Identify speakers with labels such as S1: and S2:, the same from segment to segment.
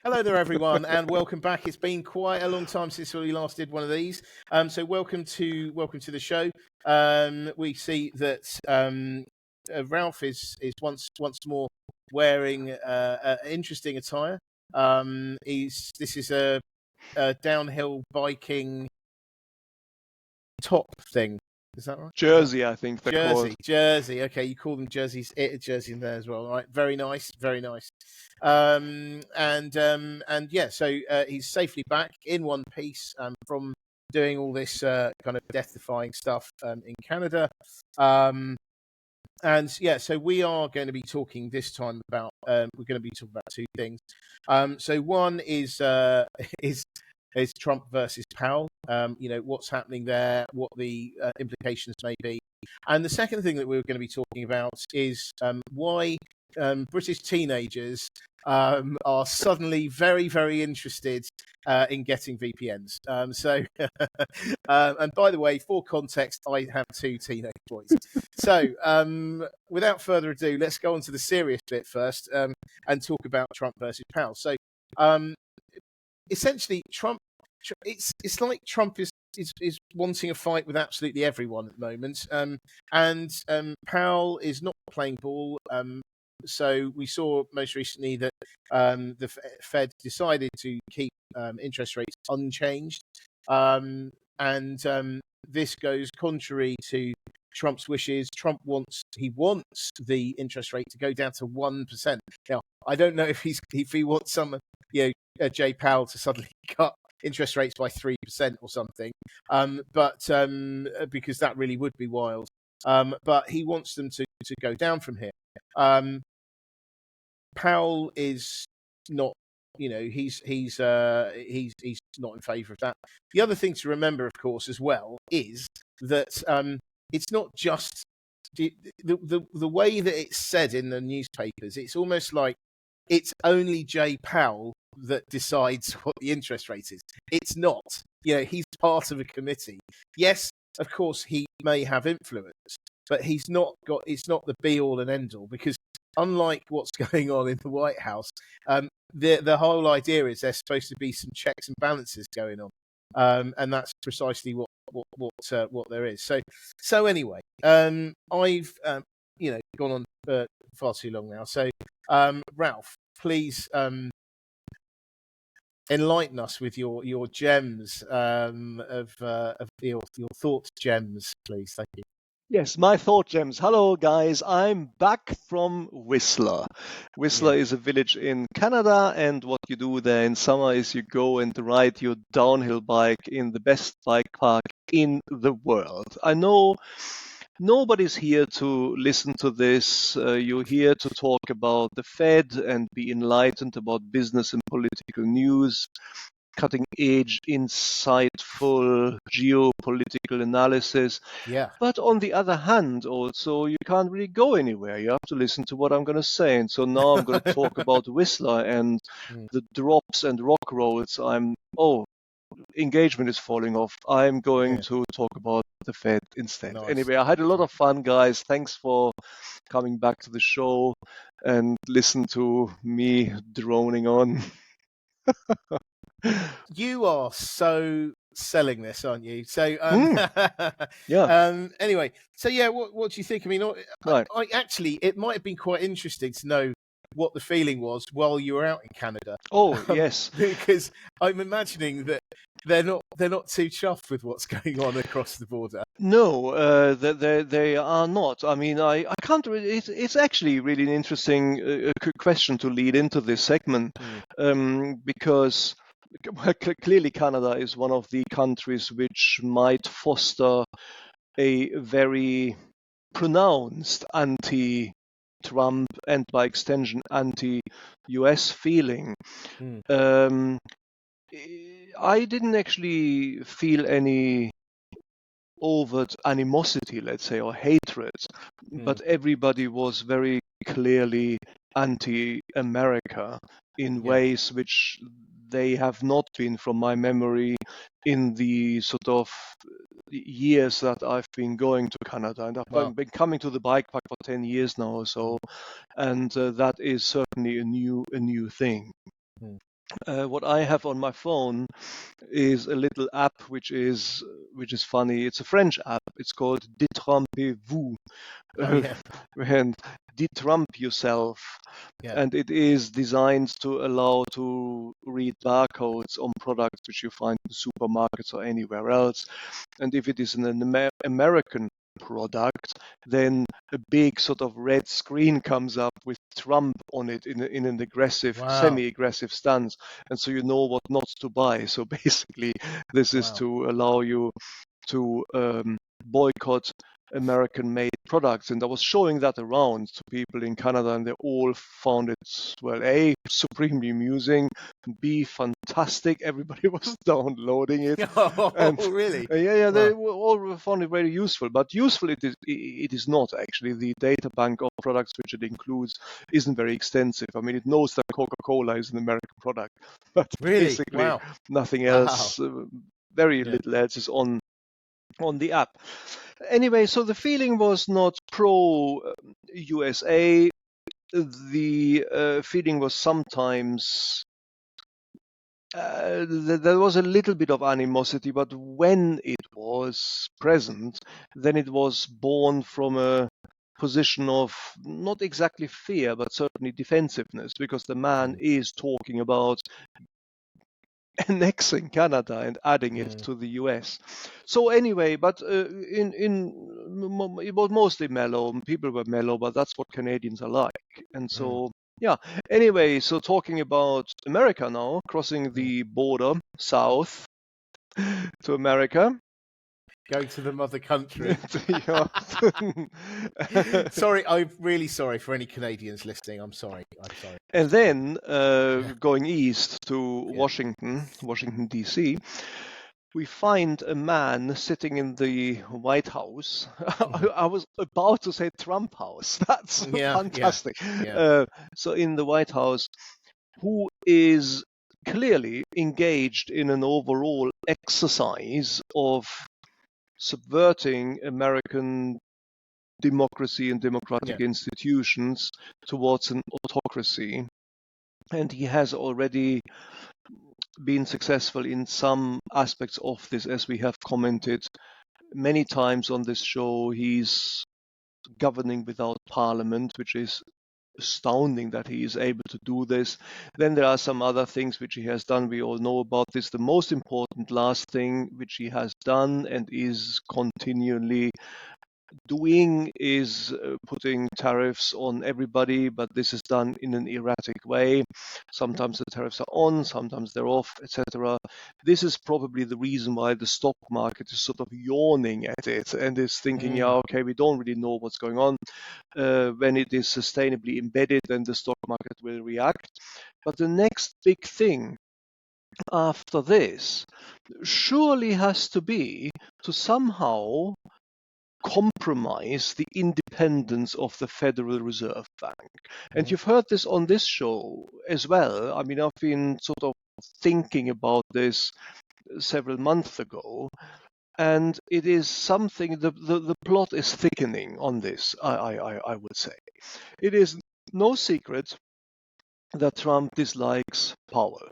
S1: Hello there, everyone, and welcome back. It's been quite a long time since we last did one of these. So welcome to the show. We see that Ralph is once more wearing interesting attire. This is a downhill biking top thing. Is that right?
S2: Jersey, I think they're called.
S1: Jersey. Okay, you call them jerseys. Jersey in there as well. All right, very nice, very nice. And yeah, so he's safely back in one piece from doing all this kind of death-defying stuff in Canada. And yeah, so we are going to be talking this time about we're going to be talking about two things. So one is is Trump versus Powell. What's happening there, what the implications may be, and the second thing that we're going to be talking about is why British teenagers are suddenly very, very interested in getting VPNs. And by the way, for context, I have two teenage boys. So without further ado, let's go on to the serious bit first and talk about Trump versus Powell. So essentially, Trump. It's like Trump is wanting a fight with absolutely everyone at the moment, and Powell is not playing ball. So we saw most recently that the Fed decided to keep interest rates unchanged, and this goes contrary to Trump's wishes. Trump wants the interest rate to go down to 1%. Now, I don't know if he wants Jay Powell to suddenly cut interest rates by 3% or something, but because that really would be wild. But he wants them to go down from here. Powell is not, he's not in favour of that. The other thing to remember, of course, as well, is that it's not just the way that it's said in the newspapers. It's almost like it's only Jay Powell that decides what the interest rate is. It's not. He's part of a committee. Yes, of course, he may have influence, but it's not the be all and end all, because unlike what's going on in the White House, the whole idea is there's supposed to be some checks and balances going on, and that's precisely what there is. So anyway, I've gone on far too long now. So Ralph, please enlighten us with your gems of your thought gems, please. Thank you.
S2: Yes, my thought gems. Hello, guys. I'm back from Whistler. Whistler is a village in Canada, and what you do there in summer is you go and ride your downhill bike in the best bike park in the world. I know nobody's here to listen to this. You're here to talk about the Fed and be enlightened about business and political news, cutting edge, insightful geopolitical analysis.
S1: Yeah.
S2: But on the other hand, also, you can't really go anywhere. You have to listen to what I'm going to say. And so now I'm going to talk about Whistler and the drops and rock rolls. Engagement is falling off. I'm going to talk about the Fed instead.
S1: Nice.
S2: Anyway, I had a lot of fun, guys. Thanks for coming back to the show and listen to me droning on.
S1: You are so selling this, aren't you? So
S2: yeah.
S1: Anyway, so yeah, what do you think? I mean,
S2: right.
S1: I actually, it might have been quite interesting to know what the feeling was while you were out in Canada.
S2: Oh, yes.
S1: Because I'm imagining that they're not too chuffed with what's going on across the border.
S2: No, they are not. I mean, I can't really. It's actually really an interesting question to lead into this segment, because clearly Canada is one of the countries which might foster a very pronounced anti-Trump and by extension anti-US feeling. I didn't actually feel any overt animosity, let's say, or hatred, but everybody was very clearly anti-America in ways which they have not been, from my memory, in the sort of years that I've been going to Canada. And I've been coming to the bike park for 10 years now or so, and that is certainly a new thing. What I have on my phone is a little app which is funny. It's a French app. It's called Détrompez-vous,
S1: Oh yeah,
S2: and detrump yourself.
S1: yeah.
S2: And it is designed to allow to read barcodes on products which you find in supermarkets or anywhere else. And if it is an American product, then a big sort of red screen comes up with Trump on it in an aggressive,
S1: Wow,
S2: semi-aggressive stance, and so you know what not to buy. So basically, this is
S1: wow.
S2: to allow you to boycott American-made products. And I was showing that around to people in Canada, and they all found it, well, A, supremely amusing, B, fantastic. Everybody was downloading it.
S1: Oh,
S2: And
S1: really?
S2: yeah, they
S1: Wow.
S2: all found it very useful. But useful it is not actually. The data bank of products which it includes isn't very extensive. I mean, it knows that Coca-Cola is an American product, but
S1: Really?
S2: basically
S1: Wow.
S2: nothing
S1: Wow.
S2: else, very
S1: Yeah.
S2: little else is on the app. Anyway, so the feeling was not pro USA. The feeling was sometimes there was a little bit of animosity, but when it was present, then it was born from a position of not exactly fear, but certainly defensiveness, because the man
S1: Mm,
S2: is talking about annexing Canada and adding it
S1: mm,
S2: to the US. So anyway, but it was mostly mellow. People were mellow, but that's what Canadians are like. And
S1: mm,
S2: so yeah. Anyway, so talking about America now, crossing
S1: mm.
S2: the border south to America.
S1: Go to the mother country.
S2: Yeah.
S1: Sorry, I'm really sorry for any Canadians listening. I'm sorry. I'm sorry.
S2: And then
S1: Yeah.
S2: going east to
S1: Yeah.
S2: Washington, D.C., we find a man sitting in the White House.
S1: Mhm.
S2: I was about to say Trump House. That's
S1: Yeah. Yeah.
S2: fantastic.
S1: Yeah.
S2: So in the White House, who is clearly engaged in an overall exercise of subverting American democracy and
S1: Yeah.
S2: democratic institutions towards an autocracy. And he has already been successful in some aspects of this, as we have commented many times on this show. He's governing without parliament, which is astounding that he is able to do this. Then there are some other things which he has done. We all know about this. The most important last thing which he has done and is continually doing is putting tariffs on everybody, but this is done in an erratic way. Sometimes the tariffs are on, sometimes they're off, etc. This is probably the reason why the stock market is sort of yawning at it and is thinking, yeah,
S1: Mm,
S2: okay, we don't really know what's going on. When it is sustainably embedded, then the stock market will react. But the next big thing after this surely has to be to somehow compromise the independence of the Federal Reserve Bank. And
S1: mhm,
S2: you've heard this on this show as well. I mean, I've been sort of thinking about this several months ago, and it is something, the plot is thickening on this, I would say. It is no secret that Trump dislikes Powell.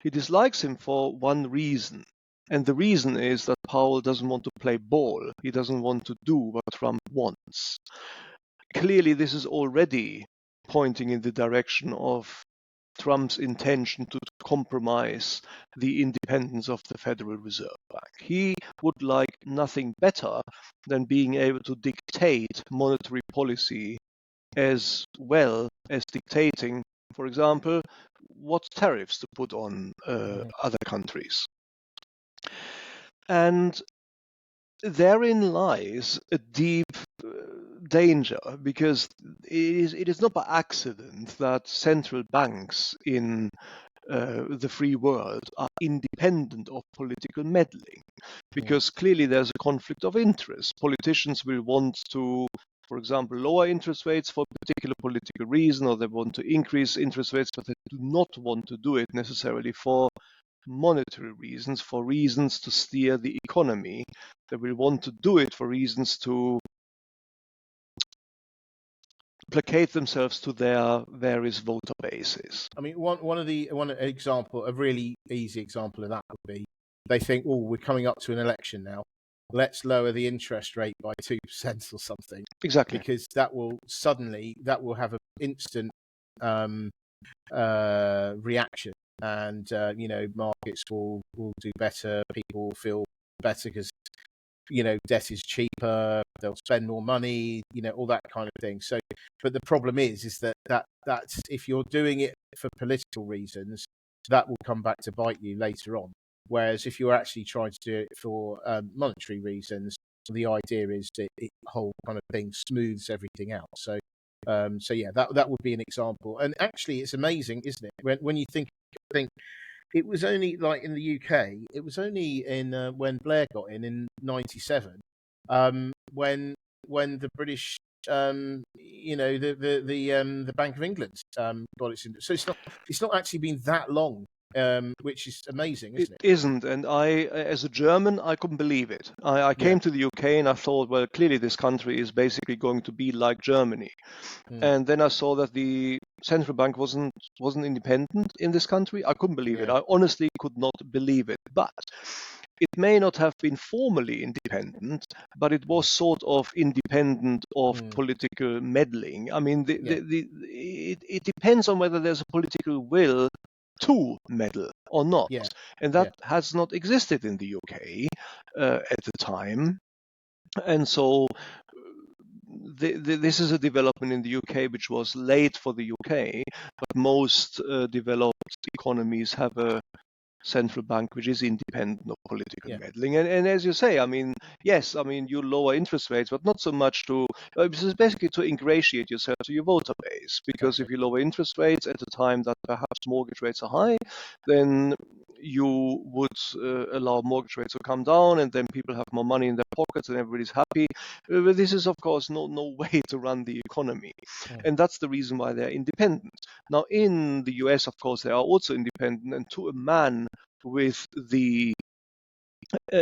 S2: He dislikes him for one reason. And the reason is that Powell doesn't want to play ball. He doesn't want to do what Trump wants. Clearly, this is already pointing in the direction of Trump's intention to compromise the independence of the Federal Reserve Bank. He would like nothing better than being able to dictate monetary policy as well as dictating, for example, what tariffs to put on
S1: mhm,
S2: other countries. And therein lies a deep danger, because it is not by accident that central banks in the free world are independent of political meddling,
S1: mm,
S2: because clearly there's a conflict of interest. Politicians will want to, for example, lower interest rates for a particular political reason, or they want to increase interest rates, but they do not want to do it necessarily for monetary reasons, for reasons to steer the economy. They will want to do it for reasons to placate themselves to their various voter bases.
S1: I mean, one example, a really easy example of that would be they think, oh, we're coming up to an election now. Let's lower the interest rate by 2% or something,
S2: Exactly.
S1: because that will have an instant reaction, and markets will do better. People will feel better because debt is cheaper. They'll spend more money. All that kind of thing. So, but the problem is that's if you're doing it for political reasons, that will come back to bite you later on. Whereas if you're actually trying to do it for monetary reasons, the idea is that it whole kind of thing smooths everything out. So, yeah, that would be an example. And actually, it's amazing, isn't it? When you think it was only like in the UK, it was only in when Blair got in '97, when the British, the Bank of England got its. So it's not actually been that long, which is amazing, isn't it?
S2: It isn't, and I, as a German, I couldn't believe it. I came to the UK and I thought, well, clearly this country is basically going to be like Germany. And then I saw that the central bank wasn't independent in this country. I couldn't believe it. I honestly could not believe it. But it may not have been formally independent, but it was sort of independent of political meddling. I mean, it depends on whether there's a political will to meddle or not. And that has not existed in the UK at the time. And so this is a development in the UK which was late for the UK, but most developed economies have a central bank which is independent of political meddling. And as you say, I mean, yes, I mean, you lower interest rates, but not so much to, this is basically to ingratiate yourself to your voter base. Because if you lower interest rates at a time that perhaps mortgage rates are high, then you would allow mortgage rates to come down, and then people have more money in their pockets and everybody's happy. But this is, of course, no way to run the economy. And that's the reason why they're independent. Now, in the US, of course, they are also independent, and to a man with the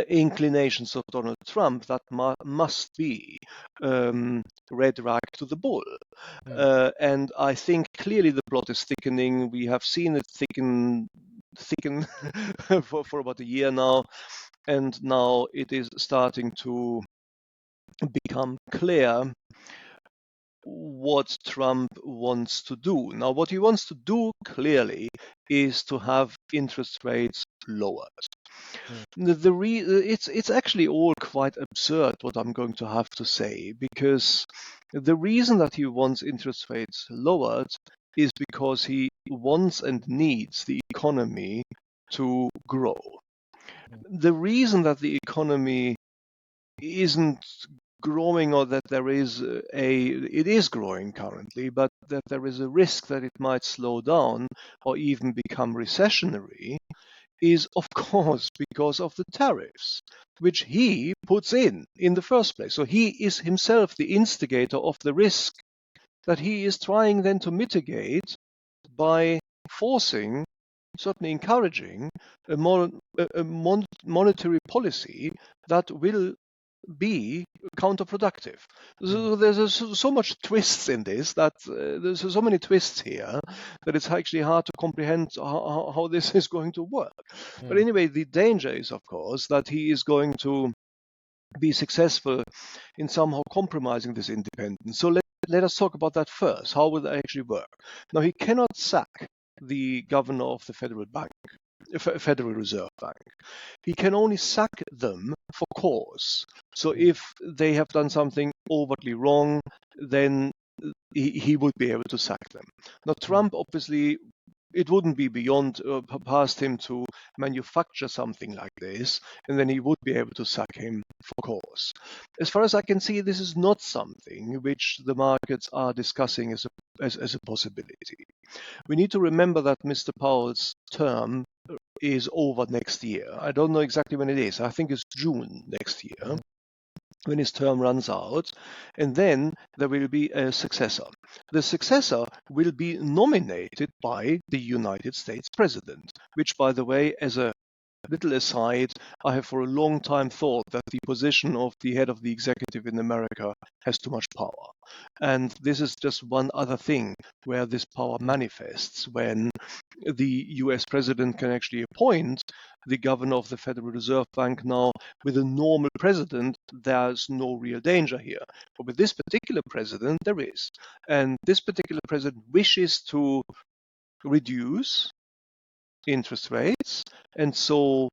S2: inclinations of Donald Trump, that must be red rag to the bull. And I think clearly the plot is thickening. We have seen it thicken for about a year now, and now it is starting to become clear what Trump wants to do. Now, what he wants to do clearly is to have interest rates lowered. It's actually all quite absurd what I'm going to have to say, because the reason that he wants interest rates lowered is because he wants and needs the economy to grow. The reason that the economy isn't growing, or that it is growing currently, but that there is a risk that it might slow down or even become recessionary, is of course because of the tariffs, which he puts in the first place. So he is himself the instigator of the risk that he is trying then to mitigate by forcing, certainly encouraging, a monetary policy that will be counterproductive. So there's so much twists in this, that there's so many twists here, that it's actually hard to comprehend how this is going to work. But anyway, the danger is, of course, that he is going to be successful in somehow compromising this independence. So let us talk about that first. How will that actually work? Now, he cannot sack the governor of the Federal Reserve Bank. He can only sack them for cause. So if they have done something overtly wrong, then he would be able to sack them. Now, Trump, obviously, it wouldn't be beyond past him to manufacture something like this, and then he would be able to sack him for cause. As far as I can see, this is not something which the markets are discussing as a possibility. We need to remember that Mr. Powell's term is over next year. I don't know exactly when it is. I think it's June next year, when his term runs out, and then there will be a successor. The successor will be nominated by the United States president, which, by the way, as a little aside, I have for a long time thought that the position of the head of the executive in America has too much power. And this is just one other thing where this power manifests, when the US president can actually appoint the governor of the Federal Reserve Bank. Now, with a normal president, there's no real danger here. But with this particular president, there is. And this particular president wishes to reduce interest rates, and so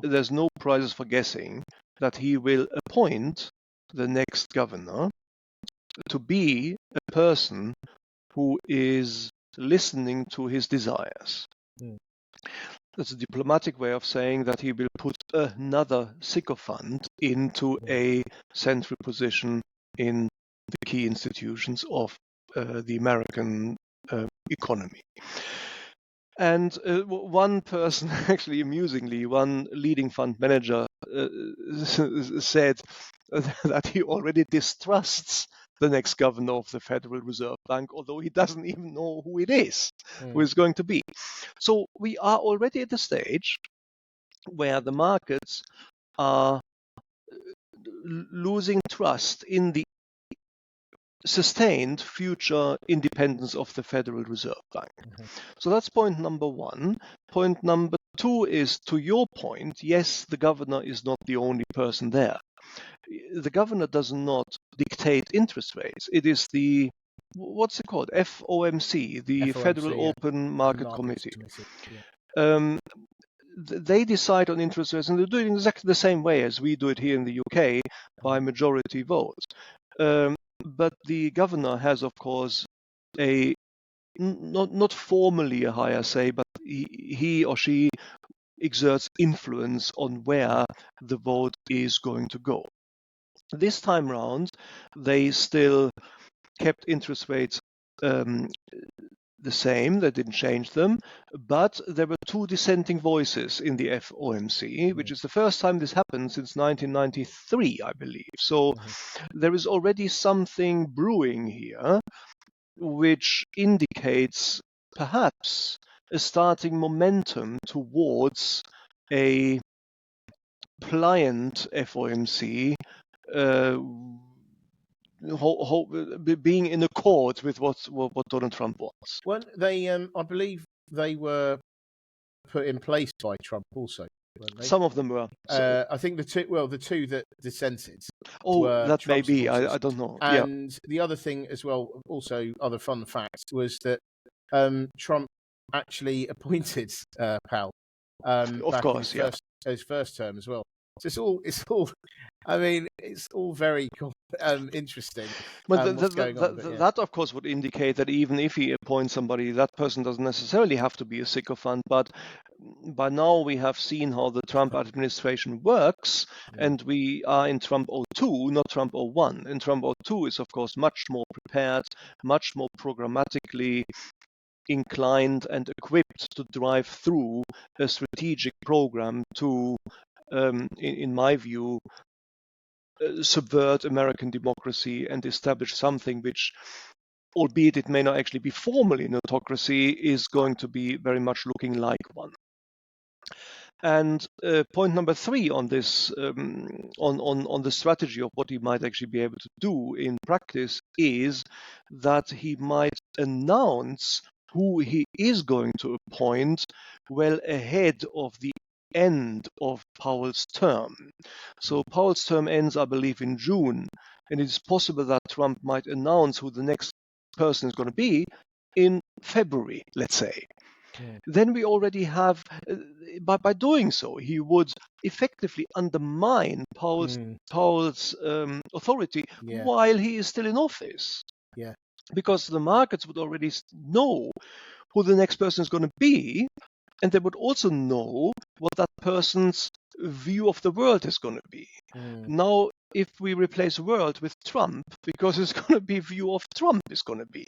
S2: there's no prizes for guessing that he will appoint the next governor to be a person who is listening to his desires.
S1: Mm.
S2: That's a diplomatic way of saying that he will put another sycophant into a central position in the key institutions of the American economy. And one person, actually amusingly, one leading fund manager said that he already distrusts the next governor of the Federal Reserve Bank, although he doesn't even know who it is, who is going to be. So we are already at the stage where the markets are losing trust in the sustained future independence of the Federal Reserve Bank. So that's point number one. Point number two is, to your point, yes, the governor is not the only person there. The governor does not dictate interest rates. It is the, what's it called? FOMC, the Federal Open Market Committee. They decide on interest rates, and they do it in exactly the same way as we do it here in the UK by majority vote. But the governor has, of course, a not formally a higher say, but he or she exerts influence on where the vote is going to go. This time round, they still kept interest rates the same, they didn't change them, but there were two dissenting voices in the FOMC, which is the first time this happened since 1993, I believe. So there is already something brewing here, which indicates perhaps a starting momentum towards a pliant FOMC being in accord with what Donald Trump wants.
S1: Well, they, I believe they were put in place by Trump also, weren't they?
S2: Some of them were.
S1: I think the two that dissented.
S2: Oh, that
S1: Trump's
S2: may be.
S1: voices.
S2: I don't know.
S1: And the other thing as well, also other fun fact, was that Trump actually appointed Powell.
S2: Of course,
S1: his first term as well. So it's all. I mean, it's all very interesting.
S2: But
S1: what's going on,
S2: that, of course, would indicate that even if he appoints somebody, that person doesn't necessarily have to be a sycophant. But by now we have seen how the Trump administration works, and we are in Trump 02, not Trump 01. And Trump 02 is, of course, much more prepared, much more programmatically inclined and equipped to drive through a strategic program to, in my view, subvert American democracy and establish something which, albeit it may not actually be formally an autocracy, is going to be very much looking like one. And point number three on this, on the strategy of what he might actually be able to do in practice, is that he might announce who he is going to appoint well ahead of the end of Powell's term. So Powell's term ends, I believe, in June, and it is possible that Trump might announce who the next person is going to be in February, let's say. Then we already have, by doing so, he would effectively undermine Powell's authority while he is still in office.
S1: Yeah.
S2: Because the markets would already know who the next person is going to be, and they would also know what that person's view of the world is going to be. Now, if we replace world with Trump, because it's going to be view of Trump is going to be,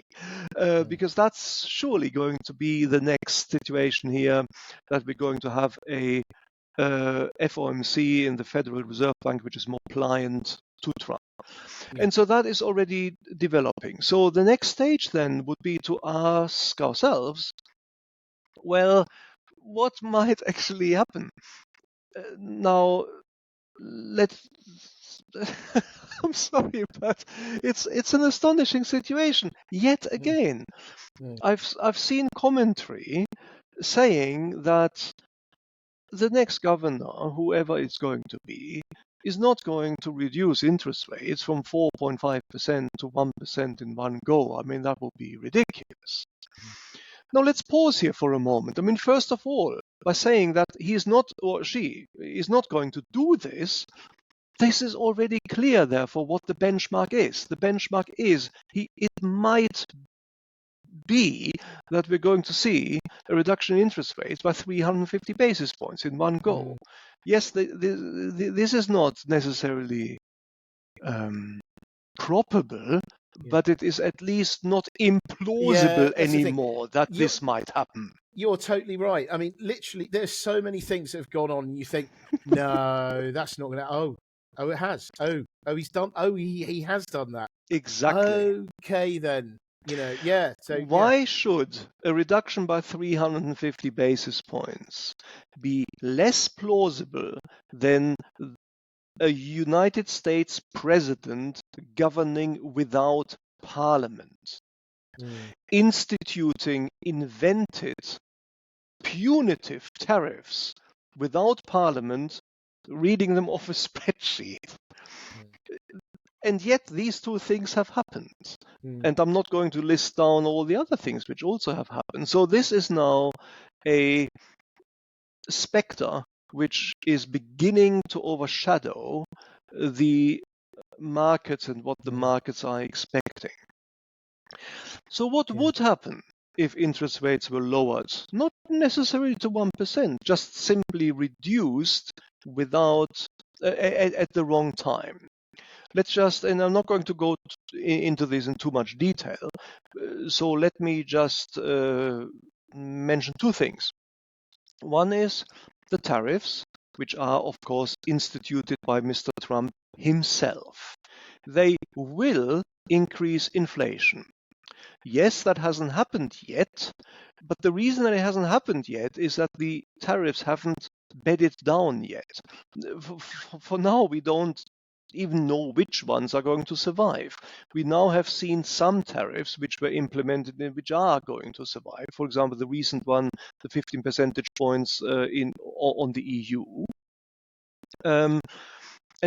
S2: because that's surely going to be the next situation here, that we're going to have a FOMC in the Federal Reserve Bank, which is more pliant to Trump. And so that is already developing. So the next stage then would be to ask ourselves, well, what might actually happen? Now, let's. I'm sorry, but it's an astonishing situation. Yet again, I've seen commentary saying that the next governor, whoever it's going to be, is not going to reduce interest rates from 4.5% to 1% in one go. I mean, that would be ridiculous. Now, let's pause here for a moment. I mean, first of all, by saying that he is not, or she is not going to do this, this is already clear, therefore, what the benchmark is. The benchmark is it might be that we're going to see a reduction in interest rates by 350 basis points in one go. Yes, this is not necessarily probable, but it is at least not implausible anymore that this might happen.
S1: You're totally right. I mean, literally, there's so many things that have gone on, and you think, no, that's not going to. Oh, it has. Oh, he's done. Oh, he has done that.
S2: Exactly.
S1: Okay, then. Yeah. So
S2: why should a reduction by 350 basis points be less plausible than a United States president governing without parliament, instituting invented punitive tariffs without parliament, reading them off a spreadsheet? And yet these two things have happened. And I'm not going to list down all the other things which also have happened. So this is now a specter which is beginning to overshadow the markets and what the markets are expecting. So what would happen if interest rates were lowered? Not necessarily to 1%, just simply reduced without at the wrong time. Let's just, and I'm not going to go into this in too much detail, so let me just mention two things. One is the tariffs, which are, of course, instituted by Mr. Trump himself. They will increase inflation. Yes, that hasn't happened yet, but the reason that it hasn't happened yet is that the tariffs haven't bedded down yet. For now, we don't even know which ones are going to survive. We now have seen some tariffs which were implemented and which are going to survive. For example, the recent one, the 15 percentage points on the EU. And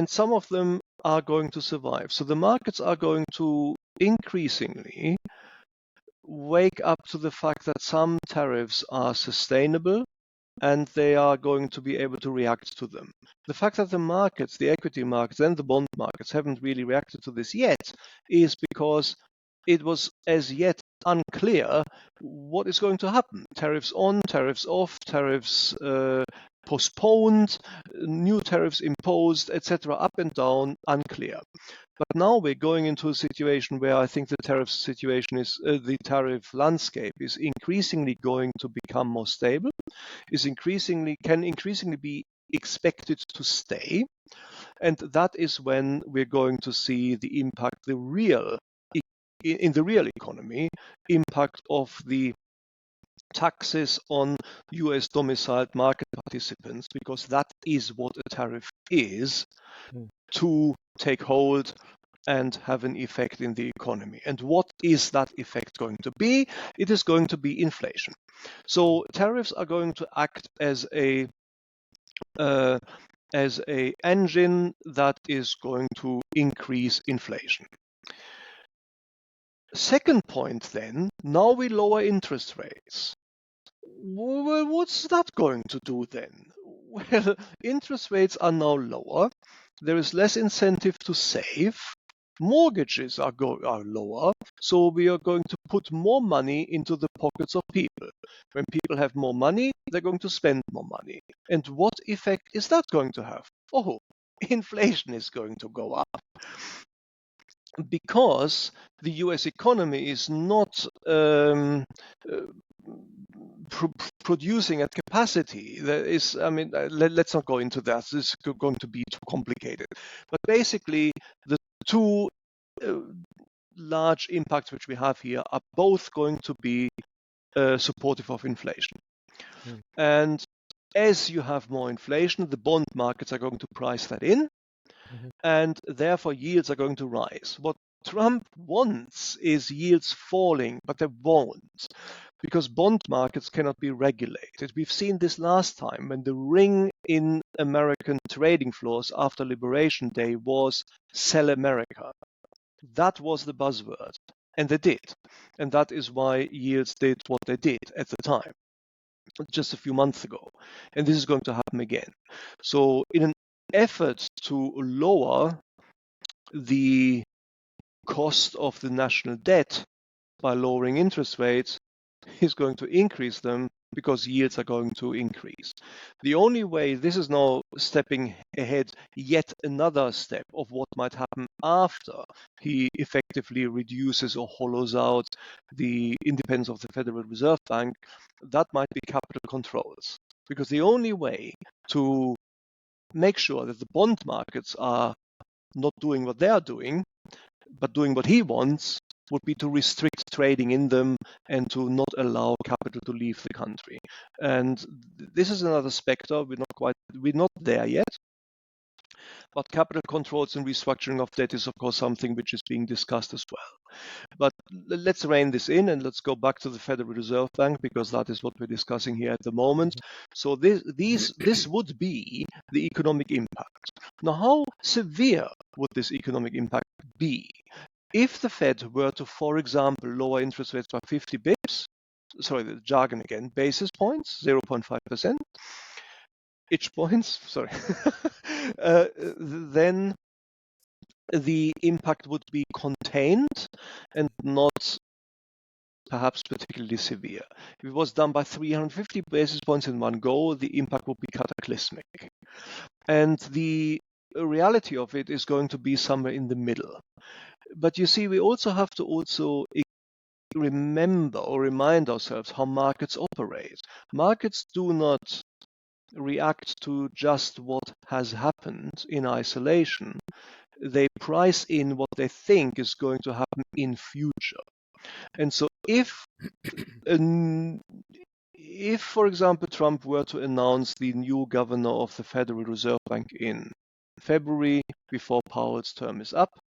S2: some of them are going to survive. So the markets are going to increasingly wake up to the fact that some tariffs are sustainable and they are going to be able to react to them. The fact that the markets, the equity markets and the bond markets haven't really reacted to this yet is because it was as yet unclear what is going to happen. Tariffs on, tariffs off, tariffs postponed, new tariffs imposed, etc., up and down, unclear. But now we're going into a situation where I think the tariff situation is, the tariff landscape is increasingly going to become more stable, can increasingly be expected to stay. And that is when we're going to see the impact, in the real economy, impact of the taxes on US domiciled market participants, because that is what a tariff is, to take hold and have an effect in the economy. And what is that effect going to be? It is going to be inflation. So tariffs are going to act as a engine that is going to increase inflation. Second point then, now we lower interest rates. Well, what's that going to do then? Well, interest rates are now lower. There is less incentive to save. Mortgages are lower, so we are going to put more money into the pockets of people. When people have more money, they're going to spend more money. And what effect is that going to have? Oh, inflation is going to go up. Because the US economy is not producing at capacity. Let's not go into that. This is going to be too complicated. But basically, the two large impacts which we have here are both going to be supportive of inflation. And as you have more inflation, the bond markets are going to price that in, and therefore yields are going to rise. What Trump wants is yields falling, but they won't, because bond markets cannot be regulated. We've seen this last time when the ring in American trading floors after Liberation Day was "Sell America." That was the buzzword, and they did. And that is why yields did what they did at the time, just a few months ago. And this is going to happen again. So in an effort to lower the cost of the national debt by lowering interest rates, he's going to increase them because yields are going to increase. The only way, this is now stepping ahead yet another step of what might happen after he effectively reduces or hollows out the independence of the Federal Reserve Bank, that might be capital controls. Because the only way to make sure that the bond markets are not doing what they are doing, but doing what he wants, would be to restrict trading in them and to not allow capital to leave the country. And this is another specter. We're not there yet. But capital controls and restructuring of debt is, of course, something which is being discussed as well. But let's rein this in and let's go back to the Federal Reserve Bank, because that is what we're discussing here at the moment. So this would be the economic impact. Now, how severe would this economic impact be? If the Fed were to, for example, lower interest rates by 50 bips, sorry, the jargon again, basis points, 0.5%, each points, sorry, then the impact would be contained and not perhaps particularly severe. If it was done by 350 basis points in one go, the impact would be cataclysmic. And the reality of it is going to be somewhere in the middle. But you see, we also have to remember or remind ourselves how markets operate. Markets do not react to just what has happened in isolation. They price in what they think is going to happen in future. And so if, for example, Trump were to announce the new governor of the Federal Reserve Bank in February before Powell's term is up,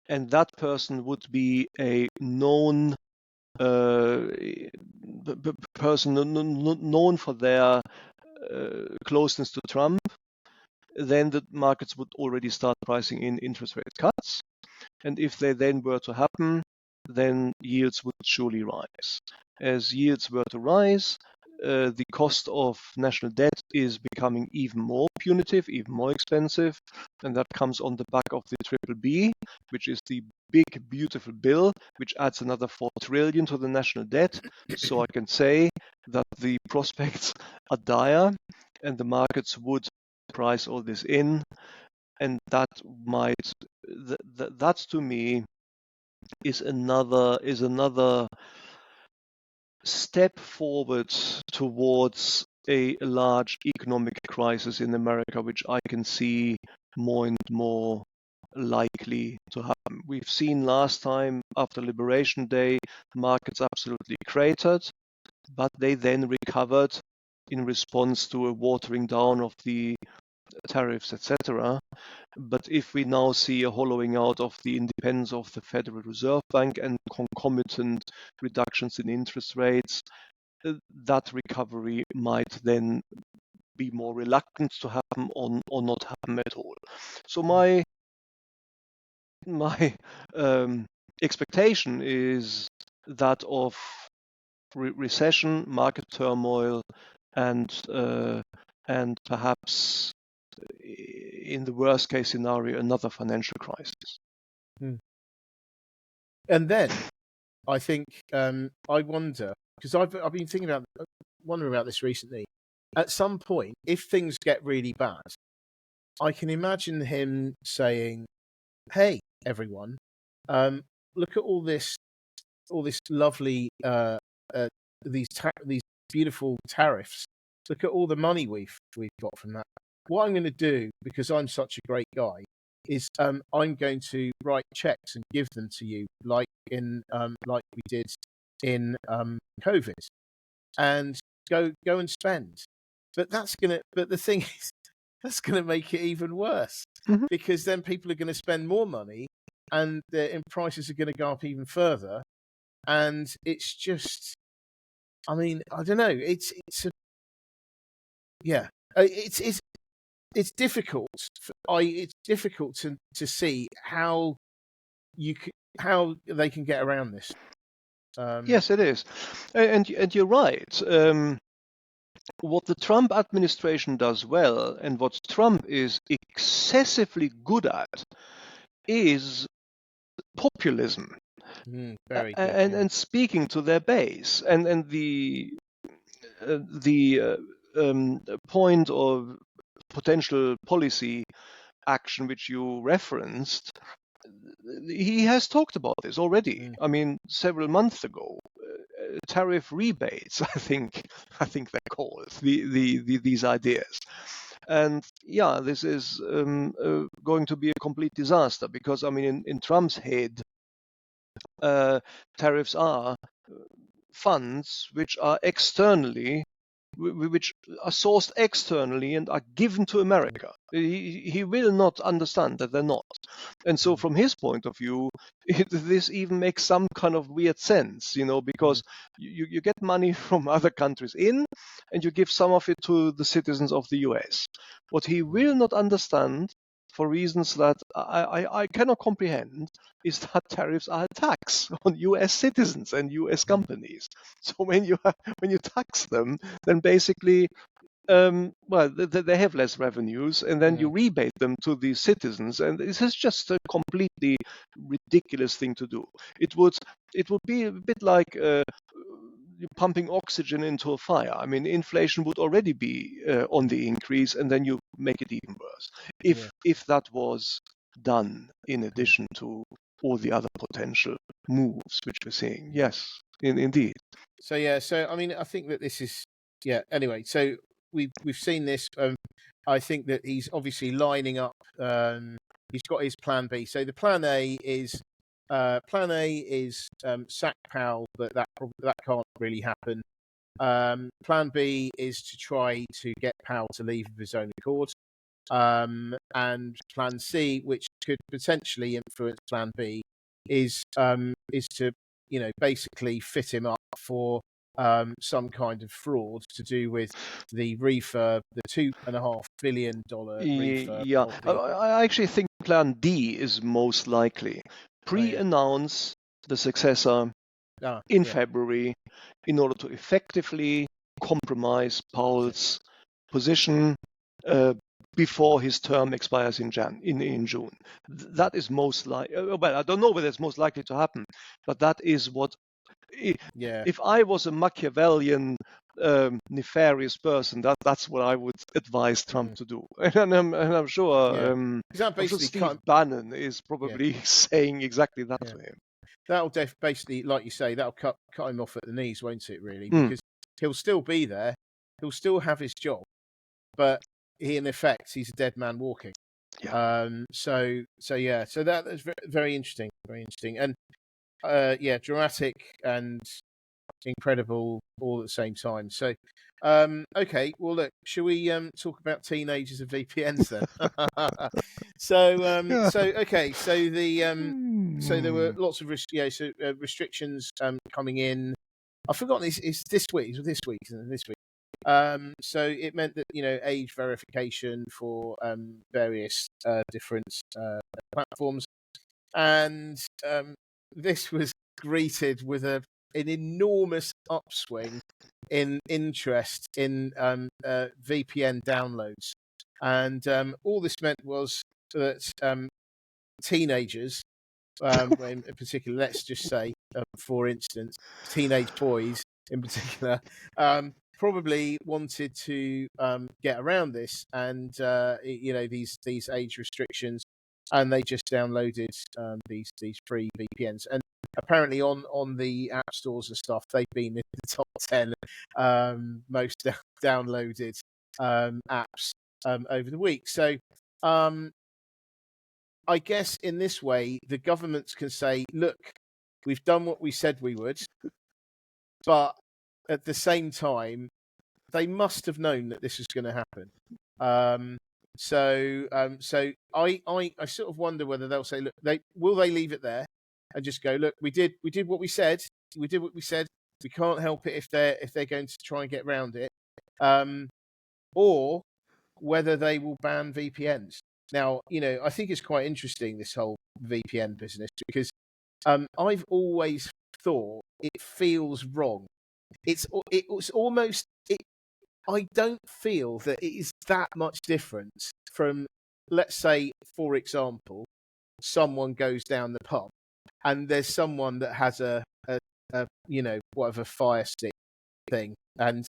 S2: and that person would be a known person known for their closeness to Trump, then the markets would already start pricing in interest rate cuts. And if they then were to happen, then yields would surely rise. As yields were to rise, the cost of national debt is becoming even more punitive, even more expensive, and that comes on the back of the triple B, which is the big, beautiful bill, which adds another 4 trillion to the national debt. So I can say that the prospects are dire, and the markets would price all this in, and that to me is another step forward towards a large economic crisis in America, which I can see more and more likely to happen. We've seen last time after Liberation Day, markets absolutely cratered, but they then recovered in response to a watering down of the tariffs, etc. But if we now see a hollowing out of the independence of the Federal Reserve Bank and concomitant reductions in interest rates, that recovery might then be more reluctant to happen or not happen at all. So my expectation is that of recession, market turmoil, and perhaps in the worst case scenario, another financial crisis.
S1: And then I think I wonder, because I've been wondering about this recently. At some point, if things get really bad, I can imagine him saying, "Hey, everyone, look at all this lovely these beautiful tariffs. Look at all the money we've got from that. What I'm going to do, because I'm such a great guy, is I'm going to write checks and give them to you, like we did in COVID, and go and spend. But the thing is, that's gonna make it even worse
S2: Mhm.
S1: because then people are gonna spend more money and prices are gonna go up even further. And it's just, I mean, I don't know. Yeah, it's difficult. It's difficult to see how how they can get around this.
S2: Yes, it is. And you're right. What the Trump administration does well, and what Trump is excessively good at, is populism
S1: Very good. Yeah.
S2: and speaking to their base. And the point of potential policy action which you referenced, he has talked about this already.
S1: Mm,
S2: I mean, several months ago, tariff rebates. I think they're called these ideas. And yeah, this is going to be a complete disaster because I mean, in Trump's head, tariffs are funds which are which are sourced externally and are given to America. He will not understand that they're not. And so,
S1: mm,
S2: from his point of view, this even makes some kind of weird sense,
S1: mm,
S2: because you get money from other countries in and you give some of it to the citizens of the US. What he
S1: mm,
S2: will not understand, for reasons that I cannot comprehend, is that tariffs are a tax on US citizens and US
S1: mm,
S2: companies. So when you tax them, then basically, well, they have less revenues, and then you
S1: mm,
S2: rebate them to the citizens, and this is just a completely ridiculous thing to do. It would be a bit like pumping oxygen into a fire. I mean, inflation would already be on the increase, and then you make it even worse.
S1: yeah.
S2: If that was done in
S1: Mm,
S2: addition to all the other potential moves which we're seeing.
S1: mm.
S2: Yes, indeed.
S1: So yeah. So I mean, I think that this is, yeah. Anyway, so we've seen this. I think that he's obviously lining up. He's got his plan B. So the plan A is sack Powell, but that can't really happen. Plan B is to try to get Powell to leave of his own accord. And Plan C, which could potentially influence Plan B, is to basically fit him up for some kind of fraud to do with the refurb, the $2.5 billion refurb
S2: Yeah,
S1: of
S2: I
S1: the.
S2: I actually think Plan D is most likely.
S1: Oh yeah,
S2: Pre-announce the successor in
S1: yeah,
S2: February in order to effectively compromise
S1: that's it.
S2: Powell's position uh, before his term expires in June.
S1: Mm,
S2: That is most likely. Well, I don't know whether it's most likely to happen, but that is what.
S1: yeah.
S2: If I was a Machiavellian, nefarious person, that's what I would advise Trump
S1: Mm,
S2: to do. And I'm
S1: yeah.
S2: sure
S1: Because that basically
S2: Steve
S1: cut.
S2: Bannon is
S1: Yeah,
S2: probably saying exactly that
S1: yeah.
S2: to him.
S1: That'll basically, like you say, that'll cut him off at the knees, won't it? Really,
S2: Mm,
S1: because he'll still be there, he'll still have his job, but in effect, he's a dead man walking.
S2: yeah.
S1: So yeah, so that's very interesting, very interesting, and yeah, dramatic and incredible all at the same time. So, okay, well, look, shall we talk about teenagers and VPNs then?
S2: Yeah.
S1: Okay, so there were
S2: Mm.
S1: lots of restrictions coming in. I've forgotten it's this week. It's this week, isn't it? This week. So it meant that age verification for various different platforms, and this was greeted with an enormous upswing in interest in VPN downloads, and all this meant was that teenagers, in particular, let's just say, for instance, teenage boys in particular, probably wanted to get around this and these age restrictions, and they just downloaded these free VPNs. And apparently, on the app stores and stuff, they've been in the top 10 most downloaded apps over the week. So. I guess in this way, the governments can say, look, we've done what we said we would, but at the same time, they must have known that this was going to happen. So I sort of wonder whether they'll say, look, will they leave it there and just go, look, we did what we said, we did what we said. We can't help it if they're going to try and get around it, or whether they will ban VPNs. Now, I think it's quite interesting, this whole VPN business, because I've always thought it feels wrong. It's almost it. I don't feel that it is that much different from, let's say, for example, someone goes down the pub and there's someone that has a whatever Fire Stick thing, and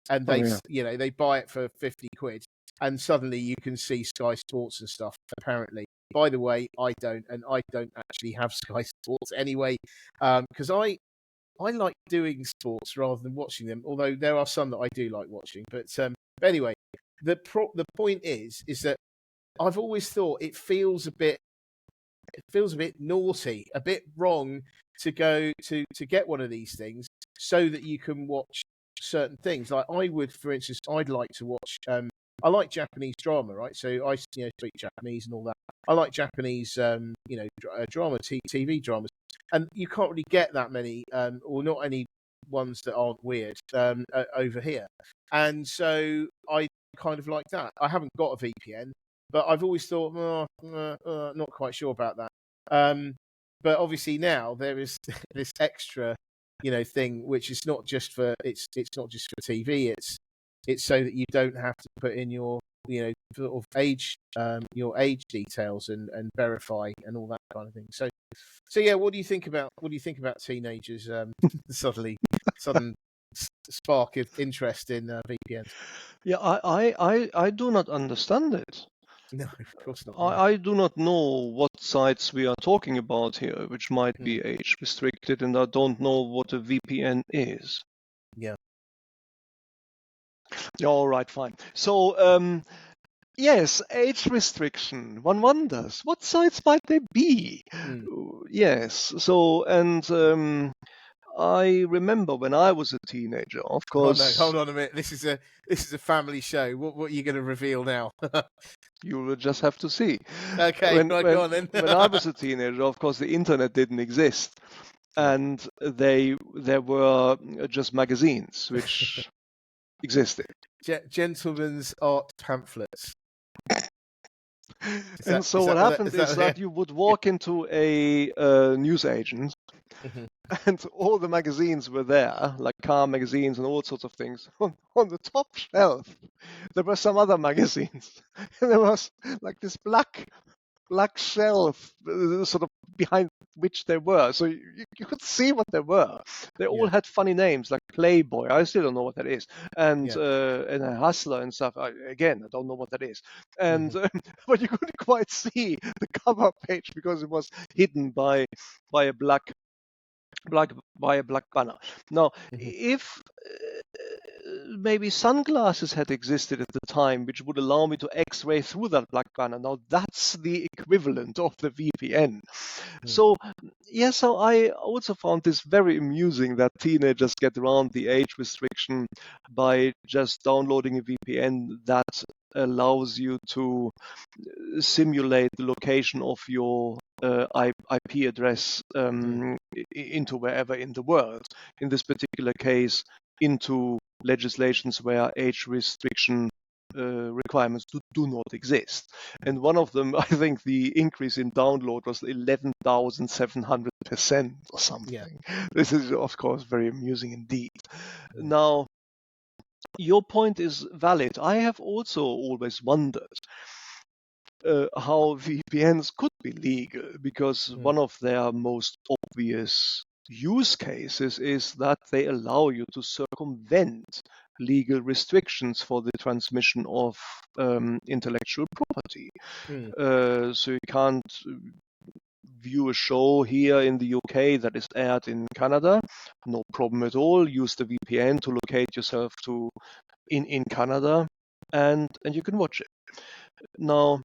S2: Oh
S1: they
S2: yeah.
S1: they buy it for 50 quid, and suddenly you can see Sky Sports and stuff. Apparently, by the way, I don't actually have Sky Sports anyway, because I like doing sports rather than watching them. Although there are some that I do like watching, but anyway, the point is that I've always thought it feels a bit naughty, a bit wrong to go to get one of these things so that you can watch certain things. Like I would, for instance, I'd like to watch. I like Japanese drama, right? So I speak Japanese and all that. I like Japanese, drama, TV dramas, and you can't really get that many, or not any ones that aren't weird over here. And so I kind of like that. I haven't got a VPN, but I've always thought, not quite sure about that. But obviously now there is this extra, thing, which is not just for it's not just for TV. It's so that you don't have to put in your sort of age your age details and verify and all that kind of thing. So yeah, what do you think about teenagers sudden spark of interest in VPNs?
S2: Yeah, I do not understand it.
S1: No, of course not. No.
S2: I do not know what sites we are talking about here, which might be age restricted, and I don't know what a VPN is.
S1: Yeah.
S2: All right, fine. So, yes, age restriction. One wonders what sites might they be? Yes. So, and I remember when I was a teenager, of course.
S1: Oh no, hold on a minute. This is a family show. What are you going to reveal now?
S2: You will just have to see.
S1: Okay, go on then.
S2: When I was a teenager, of course, the internet didn't exist, and there were just magazines which existed.
S1: Gentlemen's art pamphlets.
S2: And so what happened is that you would walk into a newsagent, and all the magazines were there, like car magazines and all sorts of things. On the top shelf, there were some other magazines. And there was like this black shelf sort of behind which they were. So you could see what they were. They all had funny names like Playboy. I still don't know what that is. And a Hustler and stuff. Again, I don't know what that is. And but you couldn't quite see the cover page because it was hidden by a black banner. Now, if maybe sunglasses had existed at the time, which would allow me to X-ray through that black banner, now that's the equivalent of the VPN. So, yeah, so I also found this very amusing that teenagers get around the age restriction by just downloading a VPN that allows you to simulate the location of your IP address into wherever in the world. In this particular case, into legislations where age restriction requirements do not exist. And one of them, I think the increase in download was 11,700% or something. Yeah. This is, of course, very amusing indeed. Now, your point is valid. I have also always wondered how VPNs could be legal, because one of their most obvious use cases is that they allow you to circumvent legal restrictions for the transmission of intellectual property. So you can't view a show here in the UK that is aired in Canada, no problem at all. Use the VPN to locate yourself to in Canada, and you can watch it. Now,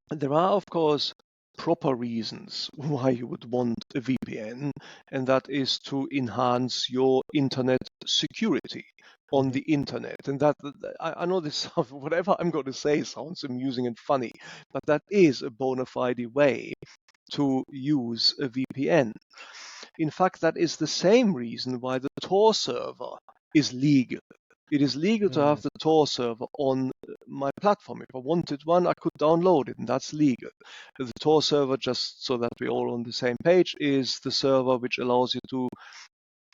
S2: there are, of course, proper reasons why you would want a VPN, and that is to enhance your internet security. on the internet. And that I know this whatever I'm going to say sounds amusing and funny, but that is a bona fide way to use a VPN. In fact, that is the same reason why the Tor server is legal. It is legal to have the Tor server on my platform. If I wanted one, I could download it, and that's legal. The Tor server, just so that we're all on the same page, is the server which allows you to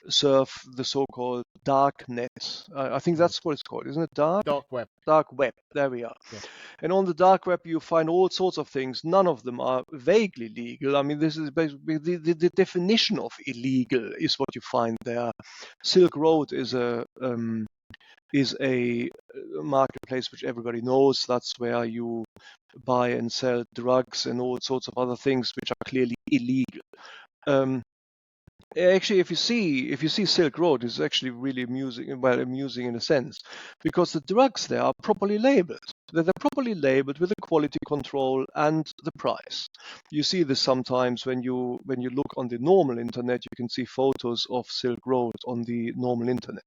S2: surf the so-called dark net. I think that's what it's called, isn't it? Dark
S1: web.
S2: Dark web. There we are.
S1: Yeah.
S2: And on the dark web, you find all sorts of things. None of them are vaguely legal. I mean, this is basically the definition of illegal is what you find there. Silk Road is a marketplace which everybody knows. That's where you buy and sell drugs and all sorts of other things which are clearly illegal. Actually, if you see Silk Road, it's actually really amusing. Well, amusing in a sense, because the drugs there are properly labeled. They're properly labeled with the quality control and the price. You see this sometimes when you look on the normal internet. You can see photos of Silk Road on the normal internet.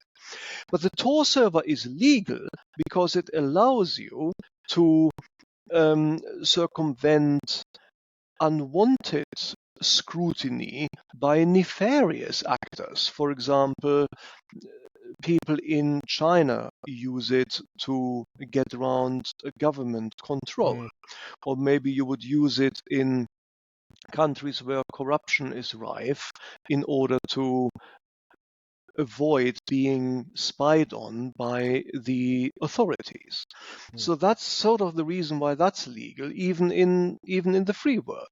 S2: But the Tor server is legal because it allows you to circumvent unwanted scrutiny by nefarious actors. For example, people in China use it to get around government control. Or maybe you would use it in countries where corruption is rife in order to avoid being spied on by the authorities. So that's sort of the reason why that's legal, even in the free world.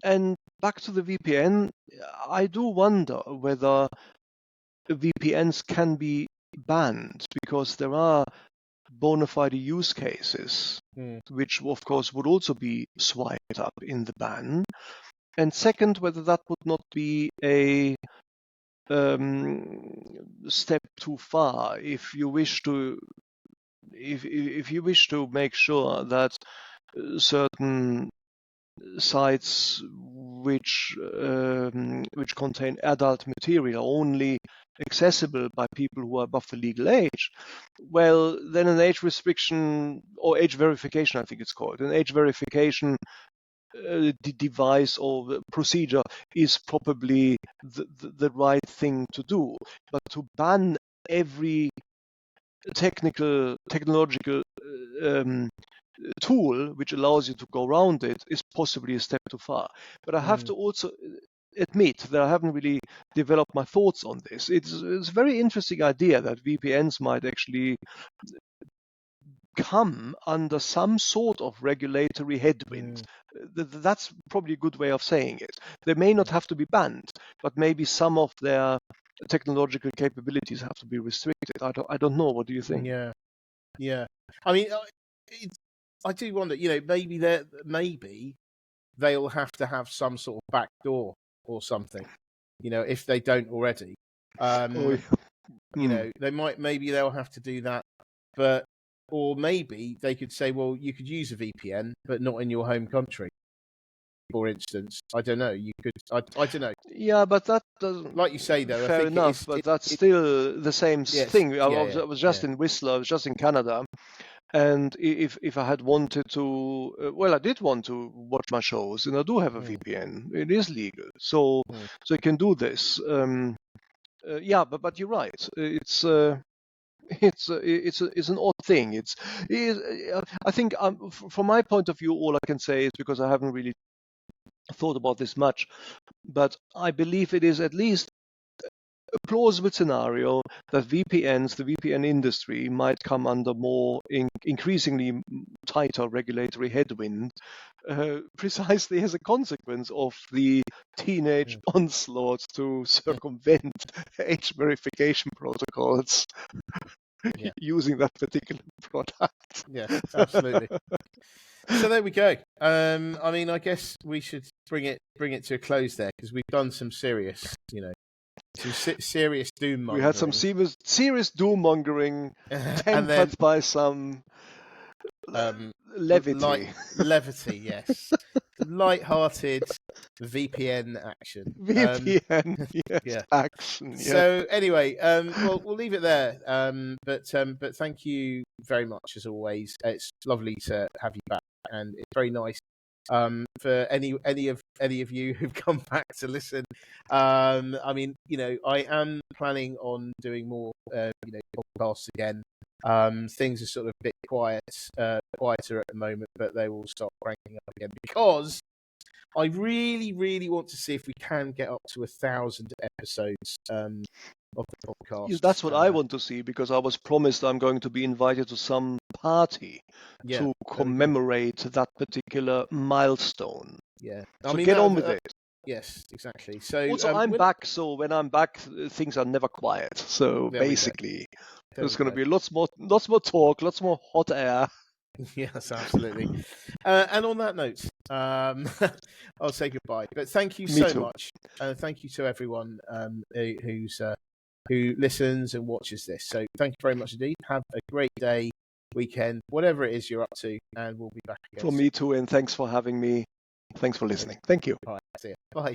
S2: And back to the VPN, I do wonder whether VPNs can be banned, because there are bona fide use cases, which of course would also be swiped up in the ban. And second, whether that would not be a step too far if you wish to make sure that certain sites which contain adult material are only accessible by people who are above the legal age. Well, then an age restriction, or age verification, I think it's called, an age verification device or procedure is probably the right thing to do. But to ban every technological tool which allows you to go around it is possibly a step too far. But I have to also admit that I haven't really developed my thoughts on this. It's a very interesting idea that VPNs might actually come under some sort of regulatory headwind. That's probably a good way of saying it. They may not have to be banned, but maybe some of their technological capabilities have to be restricted. I don't know. What do you think?
S1: Yeah. I mean, I do wonder. Maybe they'll have to have some sort of back door or something. If they don't already. Maybe they'll have to do that, or maybe they could say, well, you could use a VPN, but not in your home country, for instance. I don't know. You could. I don't know.
S2: Yeah, but that doesn't.
S1: Like you say, though.
S2: Fair
S1: I think
S2: enough, but that's still the same thing. I was just in Whistler. I was just in Canada. And if I had wanted to, I did want to watch my shows, and I do have a VPN. It is legal, so I can do this. But you're right. It's an odd thing. I think from my point of view, all I can say is, because I haven't really thought about this much, but I believe it is at least a plausible scenario that the VPN industry might come under more increasingly tighter regulatory headwind, precisely as a consequence of the teenage onslaught to circumvent age verification protocols using that particular product.
S1: Yeah, absolutely. So there we go. I mean, I guess we should bring it to a close there, because we've done some serious, some serious doom mongering.
S2: We had some serious doom mongering, tempered by some levity.
S1: Levity, yes. light-hearted VPN action.
S2: VPN, yes,
S1: Yeah.
S2: action, yeah.
S1: So anyway, well, we'll leave it there. But thank you very much as always. It's lovely to have you back, and it's very nice for any of you who've come back to listen. I mean, I am planning on doing more, podcasts again. Things are sort of a bit quieter at the moment, but they will start cranking up again because I really, really want to see if we can get up to 1,000 episodes of the podcast.
S2: That's what I want to see, because I was promised I'm going to be invited to some party to commemorate that particular milestone.
S1: Yeah,
S2: so get on with it.
S1: Yes, exactly. So
S2: also, I'm back, so when I'm back, things are never quiet. So basically, there's going to be lots more talk, lots more hot air.
S1: Yes, absolutely. And on that note, I'll say goodbye. But thank you so much, and thank you to everyone who listens and watches this. So thank you very much indeed. Have a great day, weekend, whatever it is you're up to, and we'll be back again.
S2: For me too, and thanks for having me. Thanks for listening. Thank you.
S1: All right, see you. Bye.